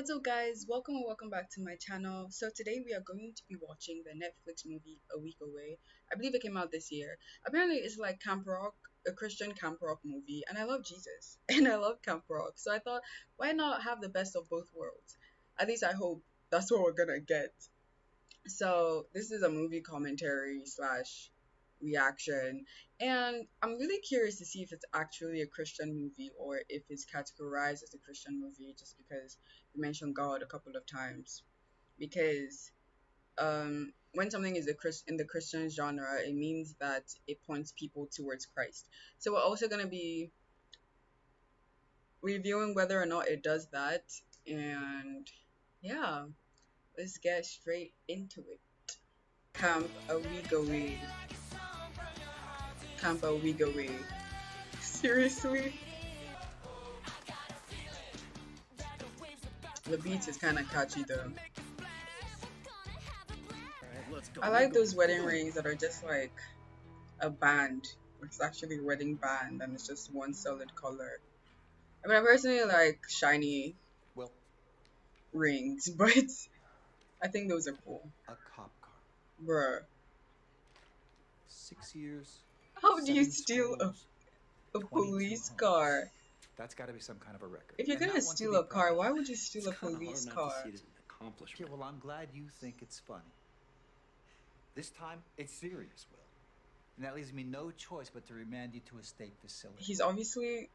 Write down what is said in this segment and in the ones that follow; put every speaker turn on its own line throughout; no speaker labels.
What's up, guys? Welcome and welcome back to my channel. So today we are going to be watching the Netflix movie A Week Away. I believe it came out this year. Apparently it's like camp rock, a Christian camp rock movie, and I love Jesus and I love camp rock. So I thought, why not have the best of both worlds? At least I hope that's what we're gonna get. So this is a movie commentary slash reaction, and I'm really curious to see if it's actually a Christian movie or if it's categorized as a Christian movie just because you mentioned God a couple of times. Because when something is in the Christian genre, it means that it points people towards Christ. So we're also gonna be reviewing whether or not it does that, and yeah, let's get straight into it. Camp a week away. Camp a week away. Seriously? The beat is kind of catchy though. I like those wedding rings that are just like a band. It's actually a wedding band and it's just one solid color. I mean, I personally like shiny
Well,
rings, but I think those are cool.
a cop car.
Bruh,
6 years,
how do you
seven
steal
schools,
a
22
police
homes.
car?
That's got to be some kind of a record.
If you're
And
gonna
not one to
steal
be
a
proud
car,
of.
why would you steal
It's
a
kind of hard
police
not to
car?
see it as an
Okay,
accomplishment.
well, I'm glad you think it's funny. This time, it's serious, Will. And that leaves me no choice but to remand you to a state facility.
He's obviously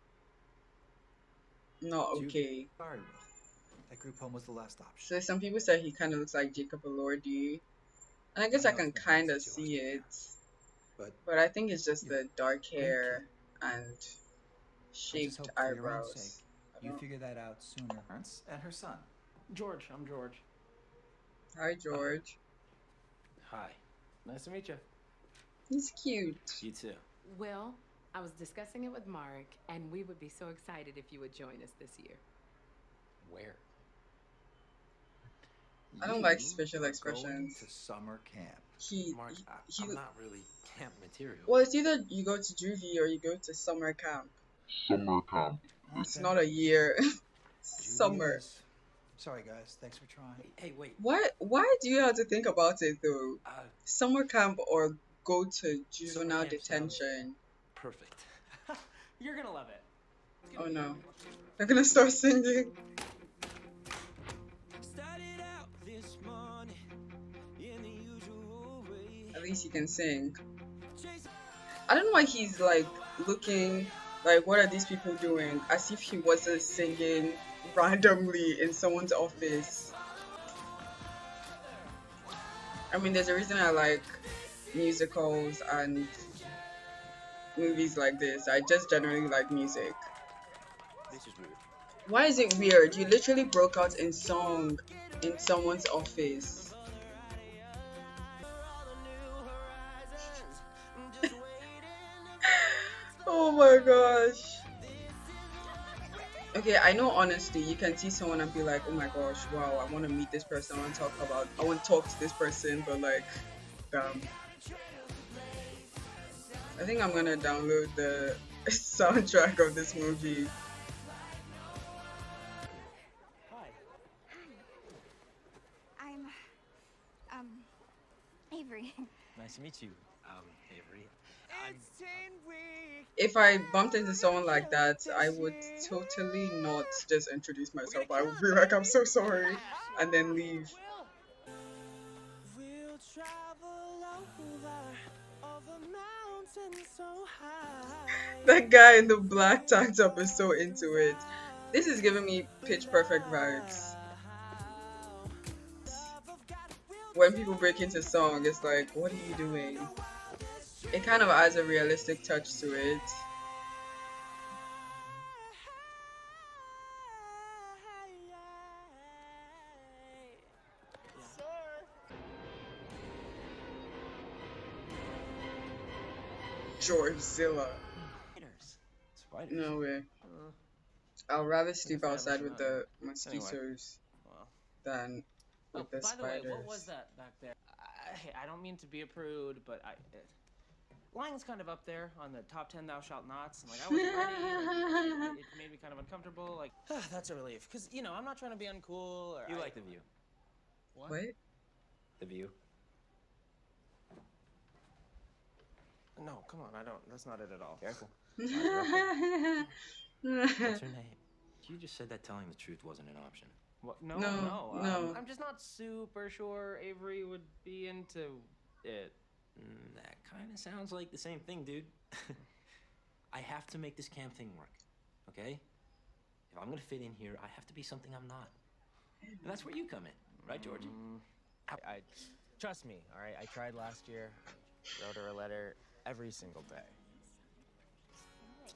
not okay.
Sorry, Will. That group home was the last option.
So some people say he kind of looks like Jacob Elordi, and I
I
guess I
know
can
it's been hard
kind of
since you lost
see
your
it,
parents. But
but I think it's just
you're
the dark
a great
hair
kid.
and
I just
shaped
hope for your own sake,
eyebrows. I
you
don't.
figure that out sooner. Parents and her son.
George, I'm George.
Hi, George.
Hi. Nice to meet you.
He's cute.
You too.
Well, I was discussing it with Mark, and we would be so excited if you would join us this year.
Where?
I don't
You
like special
are going
expressions.
to summer camp.
He,
Mark,
he.
I'm not really camp material.
Well, it's either you go to juvie or you go to summer camp.
Summer camp.
It's
Okay.
not a year.
Juvie it
Summer.
is. Sorry, guys. Thanks for trying.
Hey, wait.
Why? Why do you have to think about it though?
Uh,
Summer camp or go to
Summer
juvenile
camp sounds
detention?
perfect.
You're gonna love it.
Oh no. They're gonna start singing.
Started out this morning in the usual way.
At least he can sing.
Chase
I don't know why he's like looking like what are these people doing? As if he wasn't singing randomly in someone's office. I mean, there's a reason I like musicals and movies like this. I just generally like music.
This is weird.
Why is it weird? You literally broke out in song in someone's office. Oh my gosh. Okay, I know honestly, you can see someone and be like, oh my gosh, wow, I want to meet this person, I want to talk to this person, but like, damn. I think I'm gonna download the soundtrack of this movie.
Hi.
I'm, Avery.
Nice to meet you, Avery.
It's 10 weeks.
If I bumped into someone like that, I would totally not just introduce myself. I would be like, I'm so sorry, and then leave.
We'll travel over mountains so high.
That guy in the black tank top is so into it. This is giving me Pitch Perfect vibes. When people break into song, it's like, what are you doing? It kind of adds a realistic touch to it. George Zilla.
Spiders.
No way.
Uh,
I'll rather sleep
If I
outside
ever
with
try.
the mosquitoes
well.
than
Oh,
with the
by the way,
spiders.
what was that back there? Hey, I don't mean to be a prude, but lying's kind of up there on the top 10 thou shalt nots, and like I wasn't ready. Like, it made me kind of uncomfortable. Like, that's a relief, because you know I'm not trying to be uncool. Or
You like The View.
What?
The View.
No, come on, I don't. That's not it at all.
Careful. What's her name? You just said that telling the truth wasn't an option.
What? No,
No,
no.
no.
I'm just not super sure Avery would be into it.
That kind of sounds like the same thing, dude. I have to make this camp thing work, okay? If I'm gonna fit in here, I have to be something I'm not. And that's where you come in, right, Georgie?
I trust me, all right? I tried last year. Wrote her a letter every single day.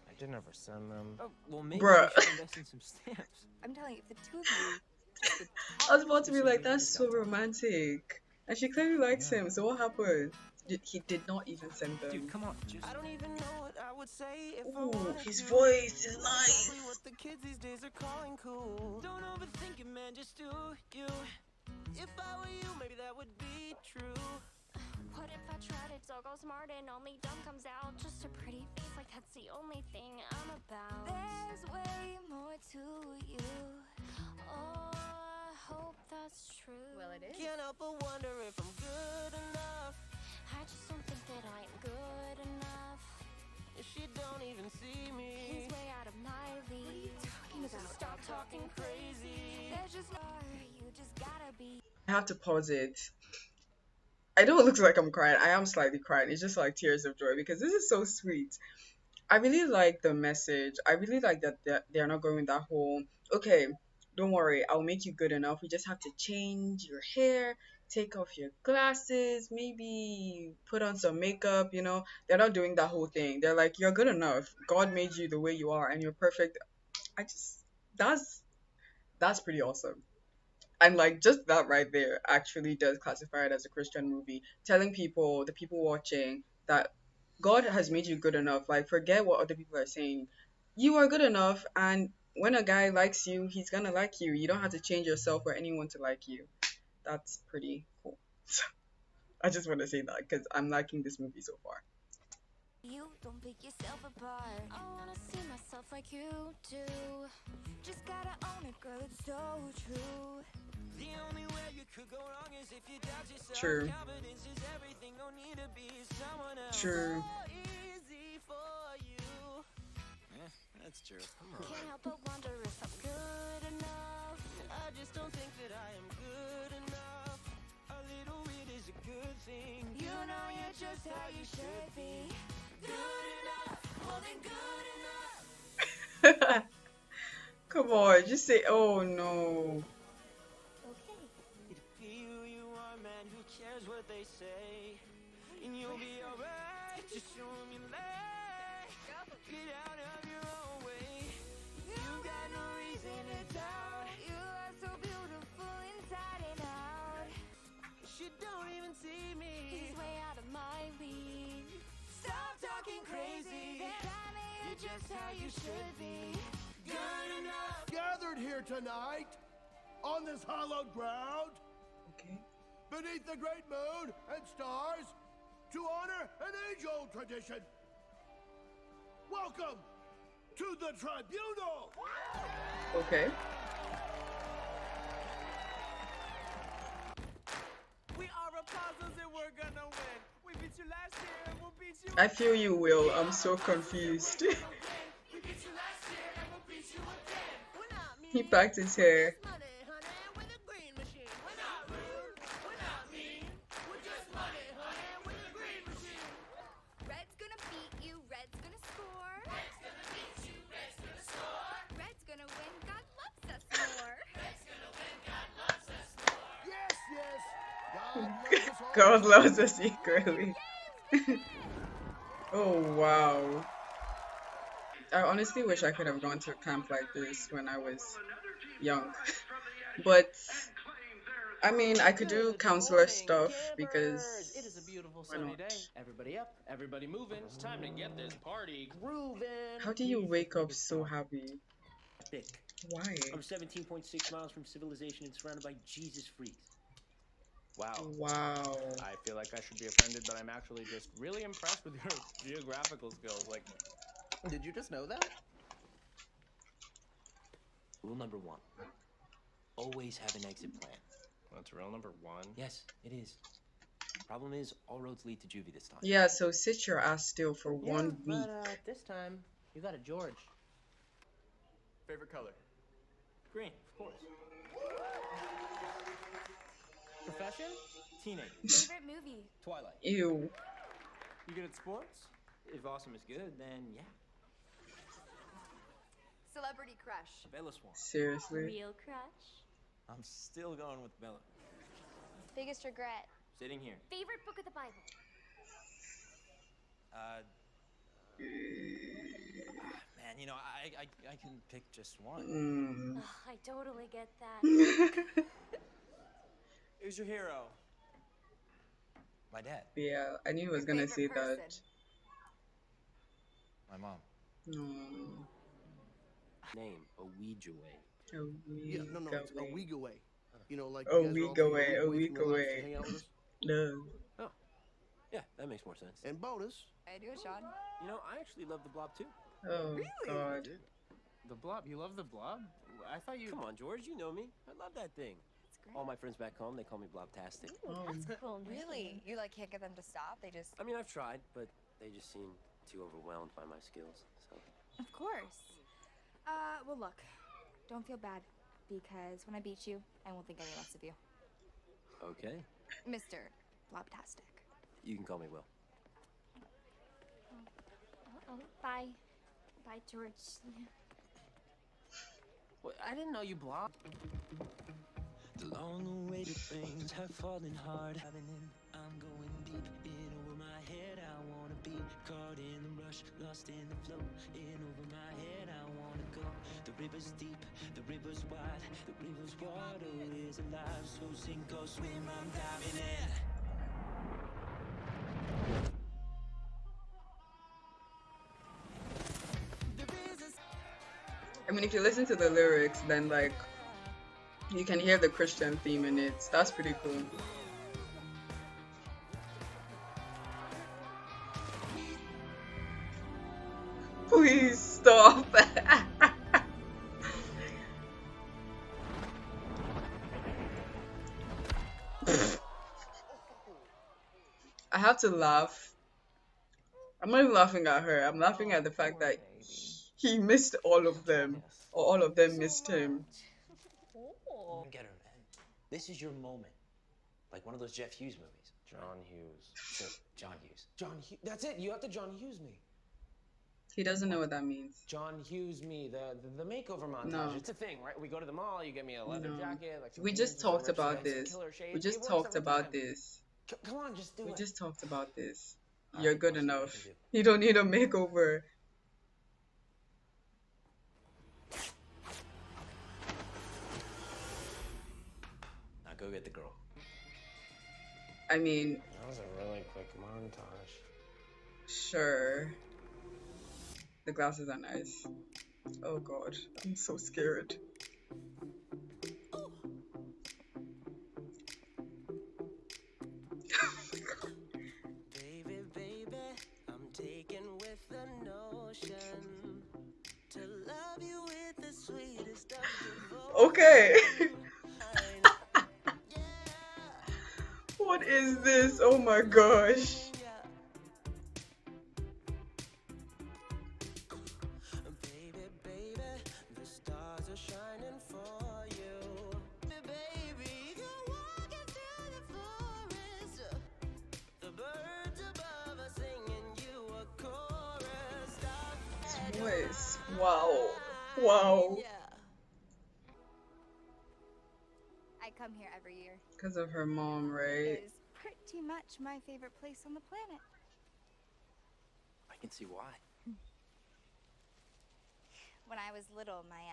I didn't ever send them.
Oh, well, maybe
Bruh.
we should invest in some stamps.
I'm telling you, if the two of you, just the
I was about to be like, that's so romantic. And she clearly likes him, so what happened? He did not even send them.
Dude, come on, just...
I don't even know what I would say if I
Ooh,
wanted
his
to.
voice is nice.
Exactly what the kids these days are calling cool. Don't overthink it, man, just do you. If I were you, maybe that would be true.
what if I tried it, so go smart and only dumb comes out? Just a pretty face, like that's the only thing I'm about. There's way more to you. Oh, I hope that's true.
Well, it is.
Can't help but wonder if I'm good enough.
I just don't think that I am good enough.
If she don't even see me.
He's way out of my league. What are you talking
So
about?
stop talking crazy.
There's just no, you just gotta be.
I have to pause it. I know it looks like I'm crying. I am slightly crying. It's just like tears of joy because this is so sweet. I really like the message. I really like that they're not going that whole, okay, don't worry, I'll make you good enough. We just have to change your hair, take off your glasses, maybe put on some makeup, you know. They're not doing that whole thing. They're like, you're good enough. God made you the way you are and you're perfect. I just, that's pretty awesome. And like just that right there actually does classify it as a Christian movie, telling people, the people watching, that God has made you good enough. Like forget what other people are saying. You are good enough, and when a guy likes you, he's gonna like you. You don't have to change yourself for anyone to like you. That's pretty cool. I just want to say that because I'm liking this movie so far.
You don't pick yourself apart. I wanna see myself like you do. Just gotta own it, girl, it's so true.
The only way you could go wrong is if you doubt yourself.
True.
Confidence is everything. Don't need to be someone else.
True.
So easy for you.
Yeah, that's true.
Can't help but wonder if I'm good enough.
I just don't think that I am good enough. A little bit is a good thing.
You know you're just how you should be. Good enough, more than good enough.
Come on, just say, oh no.
Okay.
Be who you are, man. Who cares what they say? And you'll be alright. Just show 'em you lay. Get out of your own way. You got no reason to doubt.
You are so beautiful inside and out.
She don't even see me.
He's way out of my league.
Stop talking crazy.
Tell me you're just how you should be.
Good enough.
Gathered here tonight on this hallowed ground
Okay.
beneath the great moon and stars to honor an age-old tradition. Welcome to the tribunal.
Okay.
We are apostles and we're gonna win. We beat you last year and we'll beat you
I feel you, Will. I'm so confused.
We beat you last year and we'll beat you again. We're not mean.
He packed his hair.
Money, honey, with a green machine. We're not rude. We're not mean. We're just money, honey, with a green machine.
Red's gonna beat you, Red's gonna score.
Red's gonna beat you. Red's gonna score.
Red's gonna win, God loves us more.
Red's gonna win. God loves us more.
Yes, yes. God loves us all.
God loves us equally. Oh wow. I honestly wish I could have gone to a camp like this when I was young. But I mean, I could do counselor stuff because
It is a beautiful
why
sunny
not?
day. Everybody up, everybody moving. It's time to get this party grooving.
How do you wake up so happy?
Thick.
Why?
I'm 17.6 miles from civilization and surrounded by Jesus freaks. Wow.
Wow.
I feel like I should be offended, but I'm actually just really impressed with your geographical skills. Like, did you just know that?
Rule number one, always have an exit plan.
That's rule number one.
Yes, it is. Problem is, all roads lead to juvie this time.
Yeah, so sit your ass still for
Yeah,
1 week.
but this time you got a George. Favorite color?
Green, of course.
Profession?
Teenage.
Favorite movie?
Twilight.
Ew.
You good at sports?
If awesome is good, then yeah.
Celebrity crush.
Bella Swan.
Seriously?
Real crush?
I'm still going with Bella.
Biggest regret?
Sitting here.
Favorite book of the Bible?
Man, you know, I can pick just one.
Mm.
Ugh, I totally get that.
Who's your hero?
My dad.
Yeah, I knew he was
Your
gonna
favorite
say that.
person?
My mom.
No.
Name, a Ouija way.
A
Yeah,
week
no, it's a
away.
week away. You know, like
A
you guys are
week
all taking
away, a
from
week
your lives to
away.
hang out with us.
No.
Yeah, that makes more sense.
And bonus,
I do, Sean.
You know, I actually love the Blob too.
Oh, God.
The Blob. You love the Blob? I thought you.
Come on, George, you know me. I love that thing.
That's great.
All my friends back home, they call me Blobtastic.
Oh.
That's cool.
Really? You like can't get them to stop? They just.
I mean, I've tried, but they just seem too overwhelmed by my skills. So,
Of course. Well, look. Don't feel bad, because when I beat you, I won't think any less of you,
okay,
Mr. Blobtastic.
you can call me Will.
Oh, bye. Bye, George.
Well, I didn't know you blobbed. The long-awaited rains have fallen hard. I'm going deep in over my head. I wanna be caught in the rush, lost in the flow. In over my head, I wanna go. The river's deep, the river's wide, the river's water is alive. So sink or swim, I'm diving in.
I mean, if you listen to the lyrics, then like you can hear the Christian theme in it. That's pretty cool. Please stop. I have to laugh. I'm not even laughing at her. I'm laughing at the fact that he missed all of them, or all of them missed him.
Get her, man. This is your moment. Like one of those Jeff Hughes movies.
John Hughes.
Sure, John Hughes.
John Hughes. That's it. You have to John Hughes me.
He doesn't know what that means.
John Hughes me. The makeover montage.
No.
It's a thing, right? We go to the mall. You get me a leather
No.
jacket. Like some
We just
jeans, some
talked
ripped
about
shades, some
this.
killer shades.
We
It
just
works
talked
every
about
time.
this.
Come on, just do
We
it.
just talked about this.
All
You're
right,
good
I'll see what I
enough.
can do.
You don't need a makeover.
Now go get the girl.
I mean,
That was a really quick montage.
sure. The glasses are nice. Oh God, I'm so scared.
Baby, baby, I'm taken with the notion to love you with the sweetest of
Okay.
devotion.
What is this? Oh my gosh.
Baby, baby, the stars are shining for you. Baby, you're walking through the forest. The birds above are singing you a chorus.
His voice. Wow. Wow.
I come here every year.
Because of her mom, right?
It is pretty much my favorite place on the planet.
I can see why.
When I was little, my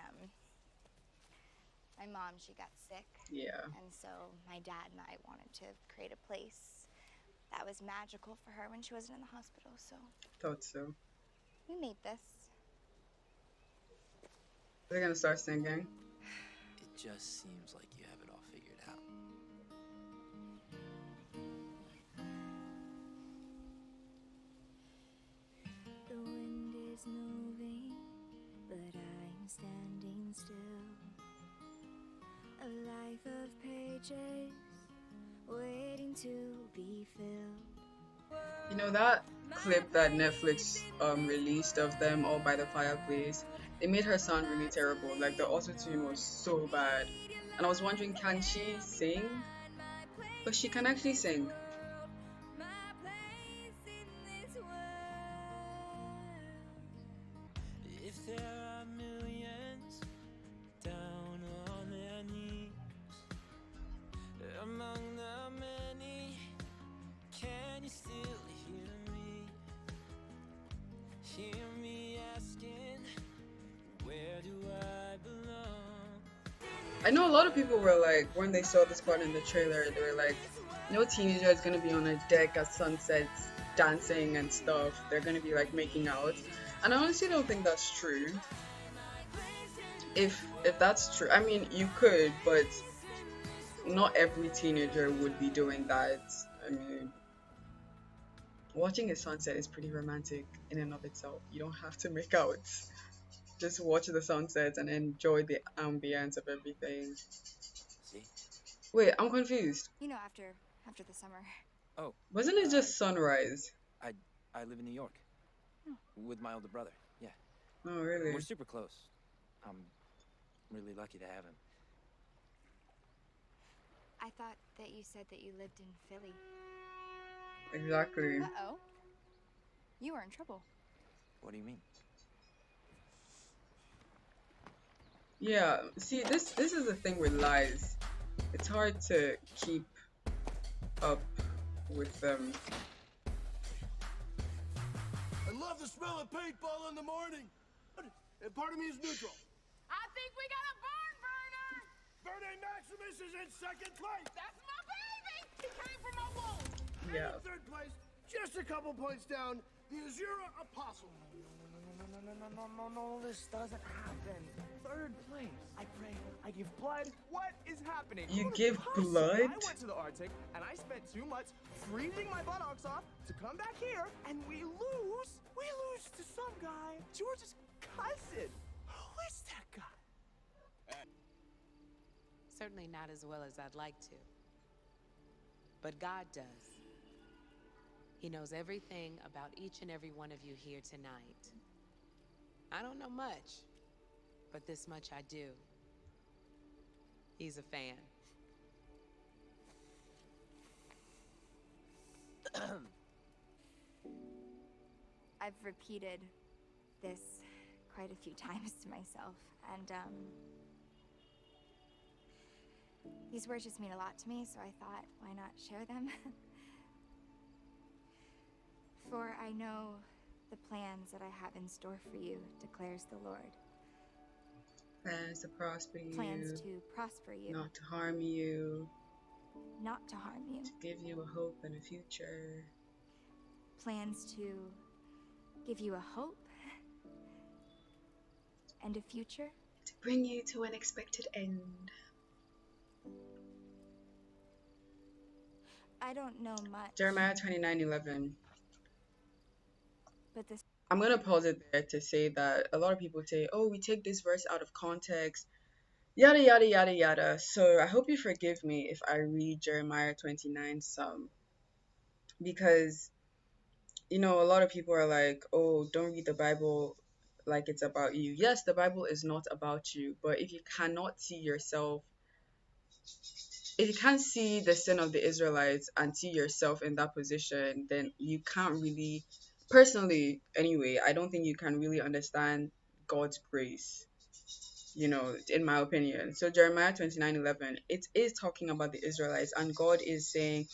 mom, she got sick.
Yeah.
And so my dad and I wanted to create a place that was magical for her when she wasn't in the hospital. So
Thought so.
we made this.
They're gonna start singing.
It just seems like you have it all figured out.
The wind is moving, but I'm standing still. A life of pages waiting to be filled.
You know that clip that Netflix released of them all by the fireplace? They made her sound really terrible. Like the auto tune was so bad, and I was wondering, can she sing? But she can actually sing.
My place in this world.
If there are millions down on their knees among the many, can you still hear me? Hear me asking, where do I belong?
I know a lot of people were like, when they saw this part in the trailer, they were like, no teenager is gonna be on a deck at sunsets dancing and stuff. They're gonna be like making out. And I honestly don't think that's true. If that's true, I mean you could, but not every teenager would be doing that. I mean, watching a sunset is pretty romantic in and of itself. You don't have to make out. Just watch the sunset and enjoy the ambience of everything.
See?
Wait, I'm confused.
You know, after the summer.
Oh,
Wasn't it just sunrise?
I live in New York with my older brother. Yeah,
Oh, really?
we're super close. I'm really lucky to have him.
I thought that you said that you lived in Philly.
Exactly.
Uh-oh. You were in trouble.
What do you mean?
Yeah, see, this is the thing with lies. It's hard to keep up with them.
I love the smell of paintball in the morning. And part of me is neutral.
I think we got a barn burner!
Verde Maximus is in second place.
That's my baby! He came from my womb!
Yeah.
In third place, just a couple points down, the Azura Apostle.
No, this doesn't happen. Third place. I pray, I give blood. What is happening?
You
What is
give
possible?
blood?
I went to the Arctic and I spent 2 months freezing my buttocks off to come back here and we lose. We lose to some guy, George's cousin. Who is that guy?
Certainly not as well as I'd like to. But God does. He knows everything about each and every one of you here tonight. I don't know much, but this much I do. He's a fan.
I've repeated this quite a few times to myself, and these words just mean a lot to me, so I thought, why not share them? For I know the plans that I have in store for you, declares the Lord.
Plans to prosper you.
Plans to prosper you.
Not to harm you.
Not to harm you.
To give you a hope and a future.
Plans to give you a hope and a future.
To bring you to an expected end.
I don't know much.
Jeremiah 29:11.
But this.
I'm gonna pause it there to say that a lot of people say, oh, we take this verse out of context, yada yada yada yada. So I hope you forgive me if I read Jeremiah 29 some, because you know a lot of people are like, oh, don't read the Bible like it's about you. Yes, the Bible is not about you, but if you cannot see yourself, if you can't see the sin of the Israelites and see yourself in that position, then you can't really, personally anyway, I don't think you can really understand God's grace, you know, in my opinion. So Jeremiah 29:11, it is talking about the Israelites, and God is saying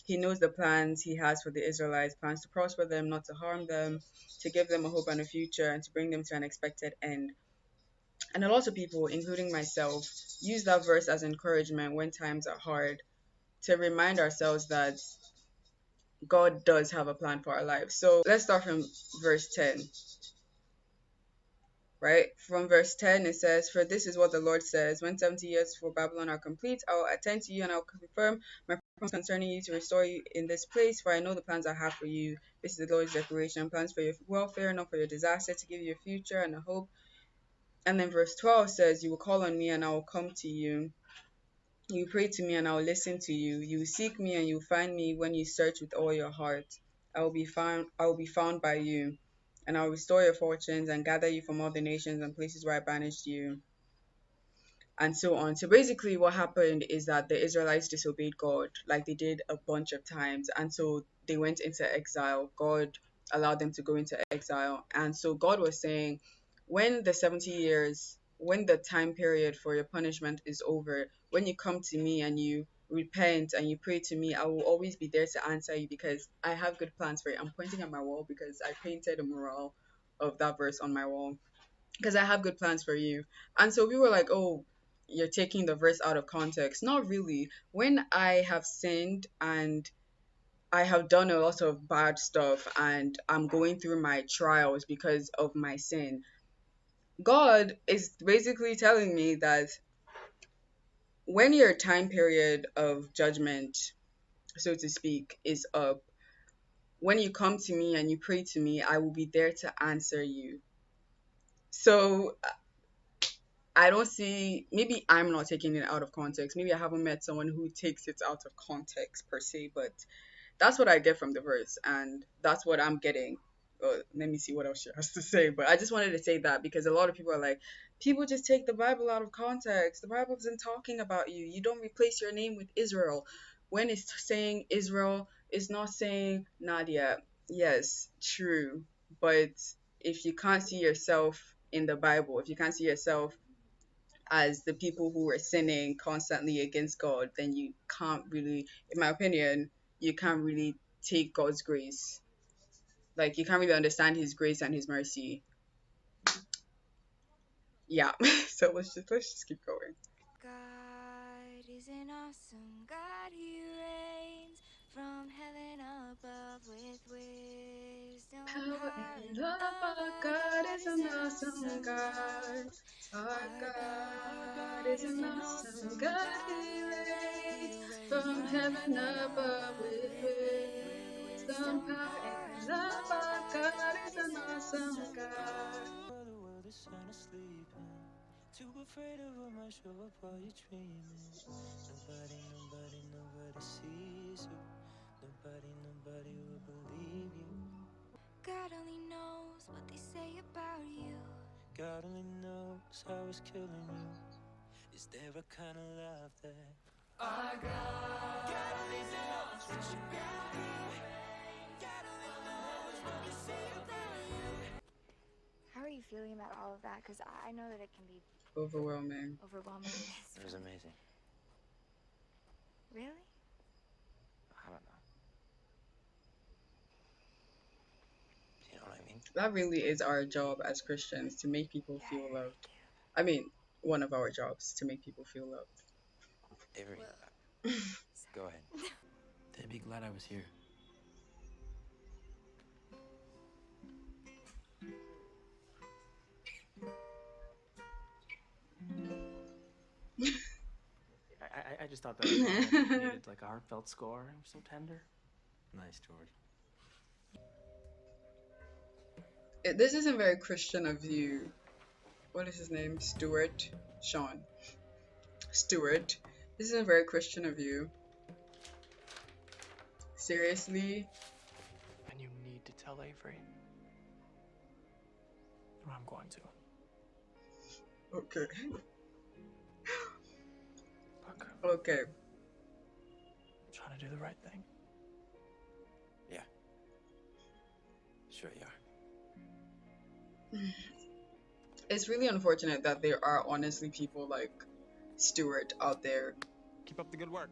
he knows the plans he has for the Israelites, plans to prosper them, not to harm them, to give them a hope and a future, and to bring them to an expected end. And a lot of people, including myself, use that verse as encouragement when times are hard, to remind ourselves that God does have a plan for our lives. So let's start from verse 10. Right? From verse 10, it says, for this is what the Lord says, when 70 years for Babylon are complete, I will attend to you and I will confirm my concerning you to restore you in this place, for I know the plans I have for you. This is the Lord's declaration, plans for your welfare, not for your disaster, to give you a future and a hope. And then verse 12 says, you will call on me and I will come to you. You pray to me and I will listen to you. You seek me and you find me when you search with all your heart. I will be found by you, and I will restore your fortunes and gather you from all the nations and places where I banished you, and so on. So basically, what happened is that the Israelites disobeyed God, like they did a bunch of times, and so they went into exile. God allowed them to go into exile, and so God was saying, when the 70 years, when the time period for your punishment is over, when you come to me and you repent and you pray to me, I will always be there to answer you because I have good plans for you. I'm pointing at my wall because I painted a mural of that verse on my wall because I have good plans for you. And so we were like, oh, you're taking the verse out of context. Not really. When I have sinned and I have done a lot of bad stuff and I'm going through my trials because of my sin, God is basically telling me that when your time period of judgment, so to speak, is up, when you come to me and you pray to me, I will be there to answer you. So I don't see, maybe I'm not taking it out of context. Maybe I haven't met someone who takes it out of context per se, but that's what I get from the verse, and that's what I'm getting. Let me see what else she has to say. But I just wanted to say that because a lot of people are like, people just take the Bible out of context. The Bible isn't talking about you. You don't replace your name with Israel. When it's saying Israel, it's not saying Nadia. Yes, true. But if you can't see yourself in the Bible, if you can't see yourself as the people who were sinning constantly against God, then you can't really, in my opinion, you can't really take God's grace. Like you can't really understand His grace and His mercy. Yeah. So let's just keep going.
God is an awesome God, He reigns from heaven above with wisdom,
Power
power,
and
and
love, our
love. Our
God
God
is
is
an
an
awesome
awesome
God.
God.
Our
Our
God
God
is
is
an
an
awesome
awesome
God.
God.
He
He
reigns
reigns
from
from
heaven
heaven
above
above
with
with
wisdom,
wisdom,
power,
power,
and
and
love.
love.
Our
Our
God
God
is
is
an
an
awesome
awesome
God.
God.
While the world is sound asleep, too afraid of what might show up while you're dreaming. Nobody sees you. Nobody will believe you.
God only knows what they say about you.
God only knows how it's killing you. Is there a kind of love that our God only knows what you got you. God only knows what they say about you.
How are you feeling about all of that? Because I know that it can be
Overwhelming.
overwhelming.
It was amazing.
Really?
I don't know. You know what I mean?
That really is our job as Christians, to make people
Yeah,
feel
you're right,
loved.
dude.
I mean, one of our jobs, to make people feel loved.
Avery, go ahead. They'd be glad I was here.
I just thought that moment needed like a heartfelt score. It was so tender.
Nice, George.
This isn't very Christian of you. What is his name? Stuart? Sean. Stuart. This isn't very Christian of you. Seriously?
And you need to tell Avery. Or I'm going to.
Okay.
Look,
Okay.
I'm trying to do the right thing.
Yeah. Sure you are.
It's really unfortunate that there are honestly people like Stuart out there.
Keep up the good work.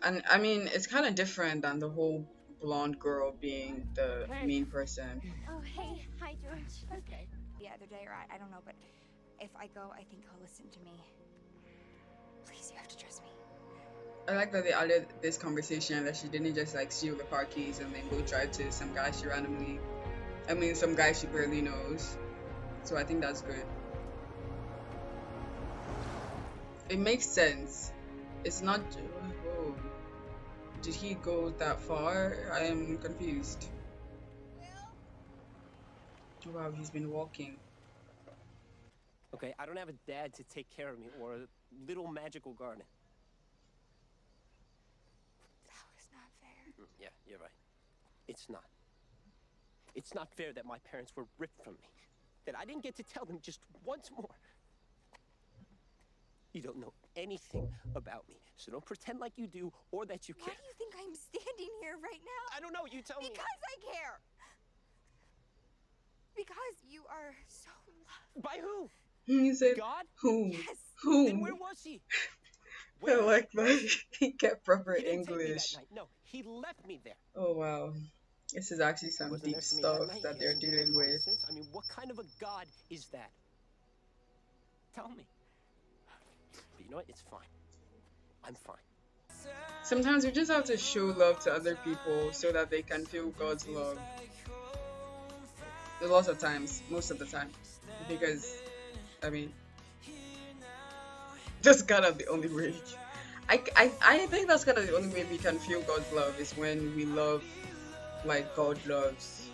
And I mean, it's kind of different than the whole blonde girl being the
Hey.
main person.
Oh, hey. Hi, George.
Okay.
The other day, or I don't know, but if I go, I think he'll listen to me. Please, you have to trust me.
I like that they added this conversation that she didn't just like steal the car keys and then go drive to some guy she randomly, some guy she barely knows. So I think that's good. It makes sense. It's not. Oh. Did he go that far? I am confused. Wow, he's been walking.
Okay, I don't have a dad to take care of me or a little magical garden.
That was not fair.
Yeah, you're right. It's not. It's not fair that my parents were ripped from me. That I didn't get to tell them just once more. You don't know anything about me, so don't pretend like you do or that you
Why
care.
do you think I'm standing here right now?
I don't know, you tell me.
Because I care. Because you are so loved.
By who?
He said,
God?
whom?
Yes.
Then
Whom?
where was he?
I like
was
that.
he?
He kept proper
He didn't take me that
English.
night. No, he left me there.
Oh wow. This is actually
He
some
wasn't
deep
there for me
stuff
that night.
that
He
they're
hasn't been there
dealing
for me
with.
since. I mean, what kind of a God is that? Tell me. But you know what? It's fine. I'm fine.
Sometimes we just have to show love to other people so that they can feel God's love. A lot of times, most of the time. Because, I mean, that's kind of the only way. I think that's kind of the only way we can feel God's love is when we love like God loves.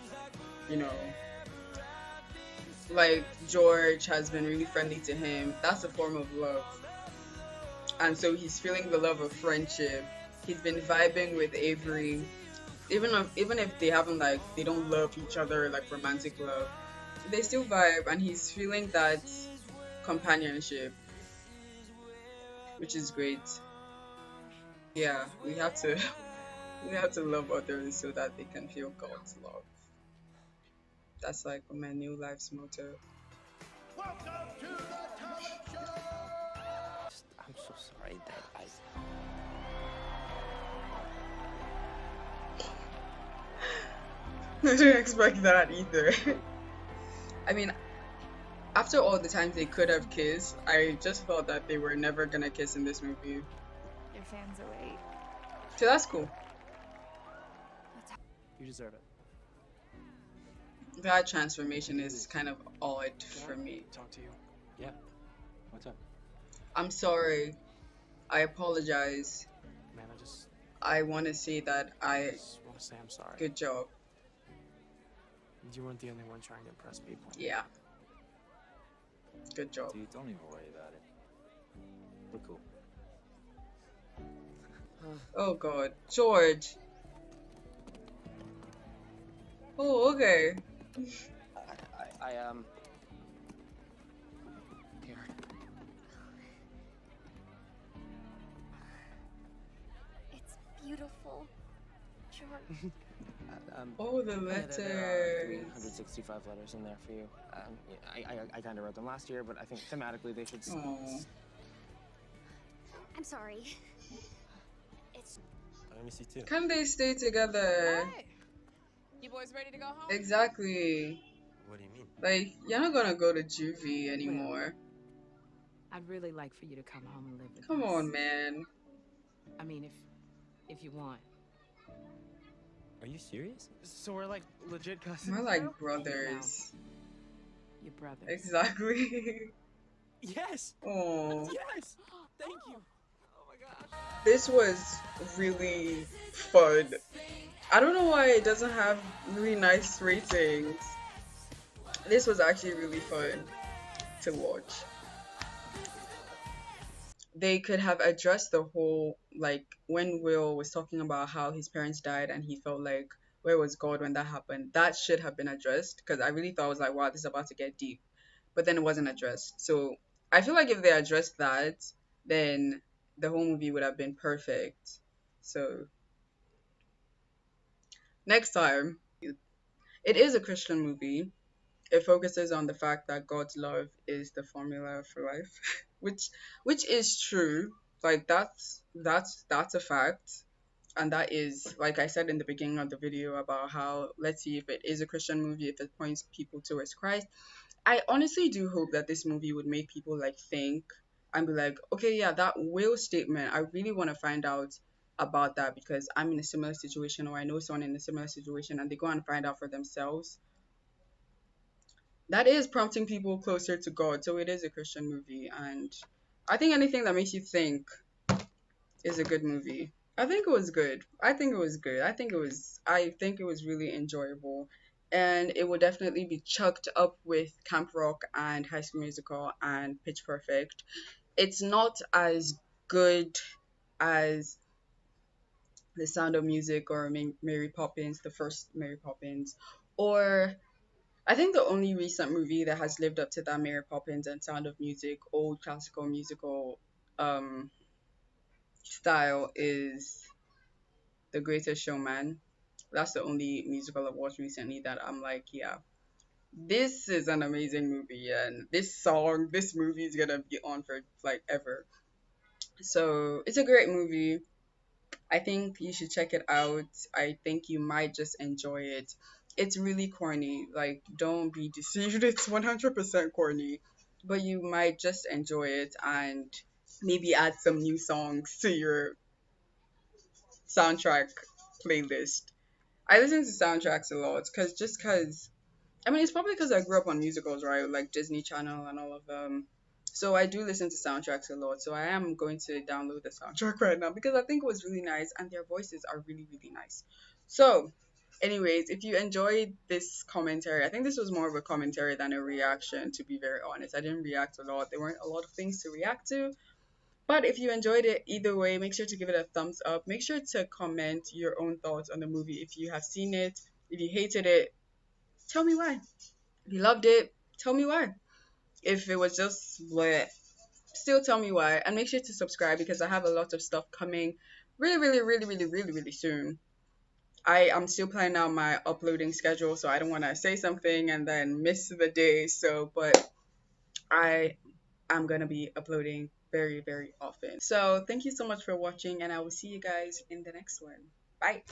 You know, like George has been really friendly to him. That's a form of love. And so he's feeling the love of friendship. He's been vibing with Avery, even if they haven't like they don't love each other like romantic love, they still vibe, and he's feeling that companionship, which is great. Yeah, we have to we have to love others so that they can feel God's love. That's like my new life's motto.
Welcome to the talent show!
I'm so sorry that I...
I didn't expect that either. I mean, after all the times they could have kissed, I just felt that they were never gonna kiss in this movie.
Your fans away.
So that's cool.
You deserve it.
That transformation is kind of odd for me.
Talk to you.
Yeah. What's up?
I'm sorry. I apologize.
Man,
I want to say that I.
just want to say I'm sorry.
Good job.
You weren't the only one trying to impress people.
Yeah. Good job.
Dude, don't even worry about it. We're cool.
Oh God, George. Oh, okay.
Here.
It's beautiful, George.
Oh, the
There are
letters.
365 letters in there for you. I kind of wrote them last year, but I think thematically they should.
Oh.
I'm sorry. It's
Let me see too.
Can they stay together?
Hey, you boys ready to go home?
Exactly.
What do you mean?
Like, you're not gonna go to juvie anymore.
I'd really like for you to come home and live with
Come
us.
on, man.
I mean, if you want.
Are you serious?
So we're like legit cousins.
We're like
now?
brothers.
Your brother.
Exactly.
Yes!
Oh.
Yes! Thank you!
This was really fun. I don't know why it doesn't have really nice ratings. This was actually really fun to watch. They could have addressed the whole, like, when Will was talking about how his parents died and he felt like, where was God when that happened? That should have been addressed, because I really thought I was like, wow, this is about to get deep. But then it wasn't addressed. So I feel like if they addressed that, then the whole movie would have been perfect. So next time, it is a Christian movie. It focuses on the fact that God's love is the formula for life, which is true. Like that's a fact, and that is, like I said in the beginning of the video about how, let's see if it is a Christian movie, if it points people towards Christ. I honestly do hope that this movie would make people like think and be like, okay, yeah, that will statement, I really want to find out about that because I'm in a similar situation, or I know someone in a similar situation, and they go and find out for themselves. That is prompting people closer to God. So it is a Christian movie, and I think anything that makes you think is a good movie. I think it was good. I think it was good. I think it was really enjoyable. And it will definitely be chucked up with Camp Rock and High School Musical and Pitch Perfect. It's not as good as The Sound of Music or Mary Poppins, the first Mary Poppins, or I think the only recent movie that has lived up to that Mary Poppins and Sound of Music, old classical musical um, style is The Greatest Showman. That's the only musical I've watched recently that I'm like, yeah, this is an amazing movie, and this movie is gonna be on for like ever. So it's a great movie. I think you should check it out. I think you might just enjoy it. It's really corny. Like, don't be deceived. It's 100% corny, but you might just enjoy it and maybe add some new songs to your soundtrack playlist. I listen to soundtracks a lot because I mean, it's probably because I grew up on musicals, right? Like Disney Channel and all of them. So I do listen to soundtracks a lot. So I am going to download the soundtrack right now because I think it was really nice and their voices are really, really nice. So, anyways, if you enjoyed this commentary, I think this was more of a commentary than a reaction, to be very honest. I didn't react a lot. There weren't a lot of things to react to. But if you enjoyed it either way, make sure to give it a thumbs up. Make sure to comment your own thoughts on the movie if you have seen it. If you hated it, tell me why. If you loved it, tell me why. If it was just bleh, still tell me why. And make sure to subscribe because I have a lot of stuff coming really, really, really, really, really, really soon. I am still planning out my uploading schedule, so I don't want to say something and then miss the day. So, but I am going to be uploading very, very often. So, thank you so much for watching, and I will see you guys in the next one. Bye.